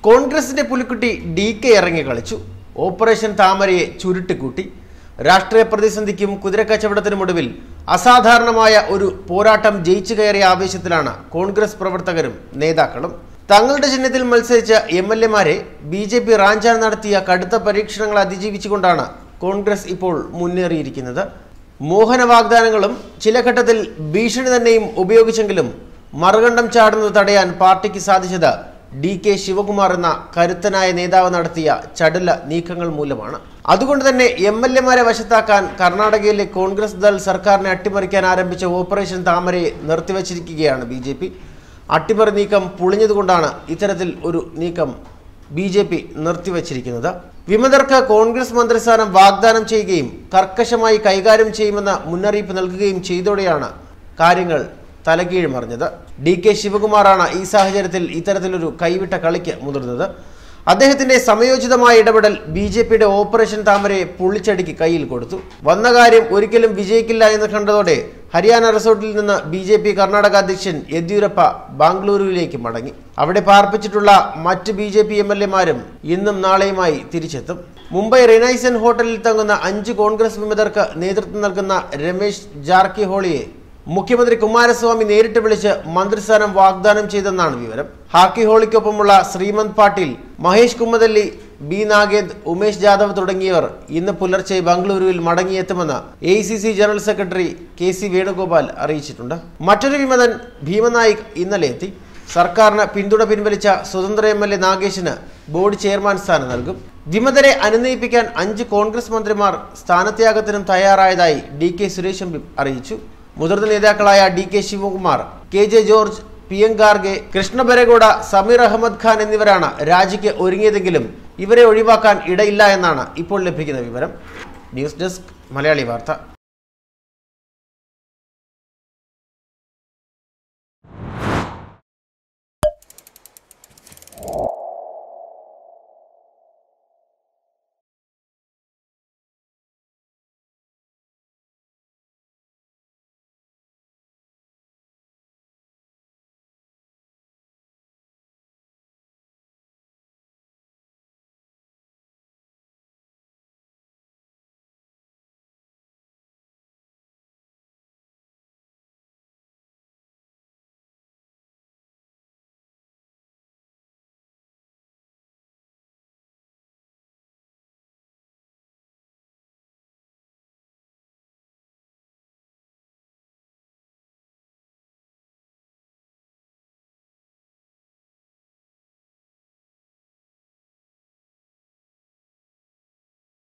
കോൺഗ്രസിന്റെ പുലിക്കുട്ടി DK ഇറങ്ങി കളിച്ചു. ഓപ്പറേഷൻ താമരയെ ചുരുട്ടിക്കൂട്ടി. രാഷ്ട്രീയ പ്രതിസന്ധിക്കും കുതിരക്കച്ചവടത്തിനുമൊടുവിൽ അസാധാരണമായ ഒരു പോരാട്ടം ജയിച്ചു കയറിയ ആവേശത്തിലാണ് കോൺഗ്രസ് പ്രവർത്തകരും നേതാക്കളും. തങ്ങളുടെ ചിഹ്നത്തിൽ മത്സരിച്ച MLA-മാരെ BJP റാഞ്ചാൻ നടത്തിയ കടുത്ത പരീക്ഷണങ്ങൾ അതിജീവിച്ചുകൊണ്ടാണ് കോൺഗ്രസ് ഇപ്പോൾ മുന്നേറിയിരിക്കുന്നത്. മോഹന വാഗ്ദാനങ്ങളും ചില ഘട്ടത്തിൽ ഭീഷണി തന്നെയും ഉപയോഗിച്ചെങ്കിലും മറുകണ്ഠം ചാടുന്നത് തടയാൻ പാർട്ടിക്ക് സാധിച്ചത് DK ശിവകുമാർ എന്ന കരുത്തനായ നേതാവ് നടത്തിയ ചടുല നീക്കങ്ങൾ മൂലമാണ്. അതുകൊണ്ട് തന്നെ MLA-മാരെ വശത്താക്കാൻ കർണാടകയിലെ കോൺഗ്രസ് ദൾ സർക്കാരിനെ അട്ടിമറിക്കാൻ ആരംഭിച്ച ഓപ്പറേഷൻ താമരയെ നിർത്തിവച്ചിരിക്കുകയാണ് BJP. അട്ടിമറി നീക്കം പൊളിഞ്ഞതുകൊണ്ടാണ് ഇത്തരത്തിൽ ഒരു നീക്കം BJP നിർത്തിവച്ചിരിക്കുന്നത്. വിമതർക്ക് കോൺഗ്രസ് മന്ത്രിസ്ഥാനം വാഗ്ദാനം ചെയ്യുകയും കർക്കശമായി കൈകാര്യം ചെയ്യുമെന്ന മുന്നറിയിപ്പ് നൽകുകയും ചെയ്തോടെയാണ് കാര്യങ്ങൾ തലകീഴ് മറിഞ്ഞത്. DK ശിവകുമാറാണ് ഈ സാഹചര്യത്തിൽ ഇത്തരത്തിലൊരു കൈവിട്ട കളിക്ക് മുതിർന്നത്. അദ്ദേഹത്തിന്റെ സമയോചിതമായ ഇടപെടൽ BJPയുടെ ഓപ്പറേഷൻ താമരയെ പൊള്ളിച്ചടുക്കി കയ്യിൽ കൊടുത്തു. വന്ന കാര്യം ഒരിക്കലും വിജയിക്കില്ല എന്ന് കണ്ടതോടെ ഹരിയാന റിസോർട്ടിൽ നിന്ന് BJP കർണാടക അധ്യക്ഷൻ യെദ്യൂരപ്പ ബാംഗ്ലൂരുവിലേക്ക് മടങ്ങി. അവിടെ പാർപ്പിച്ചിട്ടുള്ള മറ്റ് BJP MLA-മാരും ഇന്നും നാളെയുമായി തിരിച്ചെത്തും. മുംബൈ റിനൈസൻ ഹോട്ടലിൽ തങ്ങുന്ന 5 കോൺഗ്രസ് വിമതർക്ക് നേതൃത്വം നൽകുന്ന രമേശ് ജാർക്കിഹോളിയെ മുഖ്യമന്ത്രി കുമാരസ്വാമി നേരിട്ട് വിളിച്ച് മന്ത്രിസ്ഥാനം വാഗ്ദാനം ചെയ്തെന്നാണ് വിവരം. ഹാക്കിഹോളിക്കൊപ്പമുള്ള ശ്രീമന്ത് പാട്ടീൽ, മഹേഷ് കുമ്മദല്ലി, B. നാഗേന്ദ്, ഉമേഷ് ജാദവ് തുടങ്ങിയവർ ഇന്ന് പുലർച്ചെ ബംഗളൂരുവിൽ മടങ്ങിയെത്തുമെന്ന് AICC general secretary KC Venugopal അറിയിച്ചിട്ടുണ്ട്. മറ്റൊരു വിമതൻ ഭീമനായിക് ഇന്നലെ എത്തി. സർക്കാരിന് പിന്തുണ പിൻവലിച്ച സ്വതന്ത്ര MLA നാഗേഷിന് ബോർഡ് ചെയർമാൻ സ്ഥാനം നൽകും. വിമതരെ അനുനയിപ്പിക്കാൻ 5 കോൺഗ്രസ് മന്ത്രിമാർ സ്ഥാനത്യാഗത്തിനും തയ്യാറായതായി DK സുരേഷ് MP അറിയിച്ചു. മുതിർന്ന നേതാക്കളായ DK Shivakumar, KJ George, PM Kharge, Krishna Byregowda, Sameer Ahmed Khan എന്നിവരാണ് രാജിക്ക് ഒരുങ്ങിയതെങ്കിലും ഇവരെ ഒഴിവാക്കാൻ ഇടയില്ല എന്നാണ് ഇപ്പോൾ ലഭിക്കുന്ന വിവരം. ന്യൂസ് ഡെസ്ക് മലയാളി വാർത്ത.